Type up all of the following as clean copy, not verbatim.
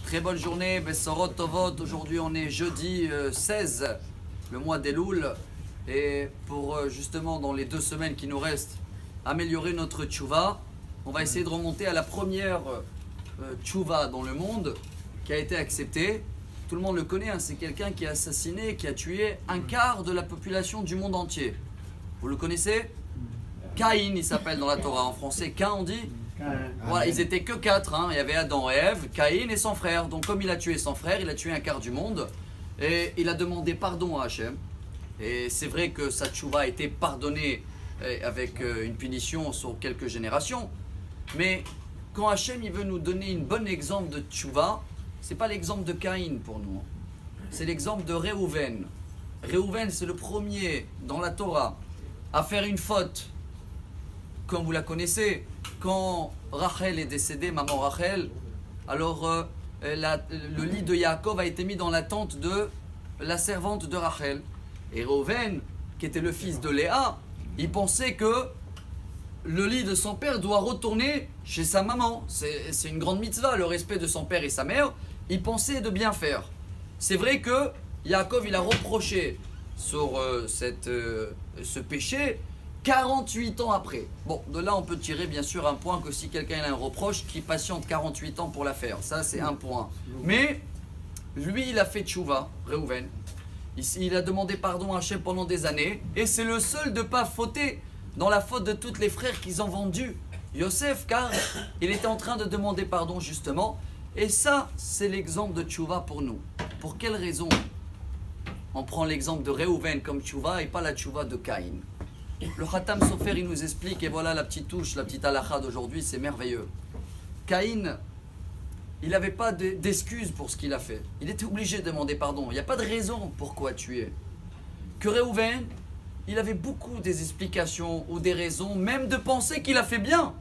Très bonne journée, Bessorot Tovot. Aujourd'hui on est jeudi 16, le mois d'Elul. Et pour justement dans les 2 semaines qui nous restent, améliorer notre tchouva, on va essayer de remonter à la première tchouva dans le monde qui a été acceptée. Tout le monde le connaît, hein, c'est quelqu'un qui a assassiné, qui a tué un quart de la population du monde entier. Vous le connaissez? Caïn, il s'appelle dans la Torah. En français, Cain on dit. Voilà, ils étaient que 4, hein. Il y avait Adam et Ève, Caïn et son frère. Donc comme il a tué son frère, il a tué un quart du monde. Et il a demandé pardon à Hachem. Et c'est vrai que sa tchouva a été pardonnée avec une punition sur quelques générations. Mais quand Hachem il veut nous donner un bon exemple de tchouva, c'est pas l'exemple de Caïn pour nous. C'est l'exemple de Réhouven. Réhouven, c'est le premier dans la Torah à faire une faute. Comme vous la connaissez, quand Rachel est décédée, maman Rachel, alors le lit de Yaakov a été mis dans la tente de la servante de Rachel. Et Réhouven, qui était le fils de Léa, il pensait que le lit de son père doit retourner chez sa maman. C'est une grande mitzvah, le respect de son père et sa mère. Il pensait de bien faire. C'est vrai que Yaakov il a reproché sur ce péché 48 ans après. Bon, de là on peut tirer bien sûr un point que si quelqu'un a un reproche, qu'il patiente 48 ans pour la faire. Ça c'est un point. Mais lui il a fait tchouva, Réhouven. Il a demandé pardon à Hachem pendant des années. Et c'est le seul de ne pas fauter dans la faute de tous les frères qu'ils ont vendus. Yosef, car il était en train de demander pardon justement. Et ça c'est l'exemple de tchouva pour nous. Pour quelle raison on prend l'exemple de Réhouven comme tchouva et pas la tchouva de Caïn? Le Khatam Sofer il nous explique, et voilà la petite touche, la petite halakha d'aujourd'hui, c'est merveilleux. Caïn, il n'avait pas d'excuse pour ce qu'il a fait. Il était obligé de demander pardon. Il n'y a pas de raison pourquoi tuer. Que Réhouven, il avait beaucoup des explications ou des raisons, même de penser qu'il a fait bien.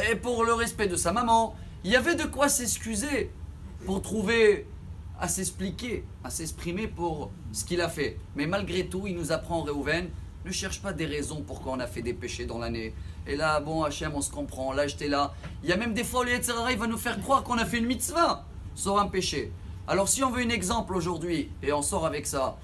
Et pour le respect de sa maman, il y avait de quoi s'excuser pour trouver à s'expliquer, à s'exprimer pour ce qu'il a fait. Mais malgré tout, il nous apprend Réhouven, ne cherche pas des raisons pourquoi on a fait des péchés dans l'année. Et là, bon, Hachem, on se comprend. Là, j'étais là. Il y a même des fois, le Yetzer Hara, il va nous faire croire qu'on a fait une mitzvah sur un péché. Alors, si on veut un exemple aujourd'hui, et on sort avec ça,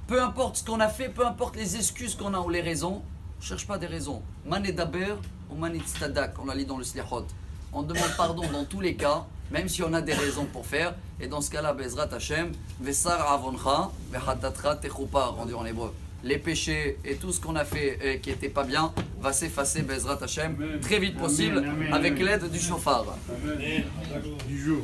peu importe ce qu'on a fait, peu importe les excuses qu'on a ou les raisons, on ne cherche pas des raisons. Man edaber ou man itztadak, on l'a lu dans le Slichot. On demande pardon dans tous les cas, même si on a des raisons pour faire. Et dans ce cas-là, Bezrat Hachem, Vesar avoncha, vehatatra techupar, on dit en hébreu. Les péchés et tout ce qu'on a fait qui n'était pas bien va s'effacer, Bezrat Hachem, très vite possible, avec l'aide du chauffard. Du jour.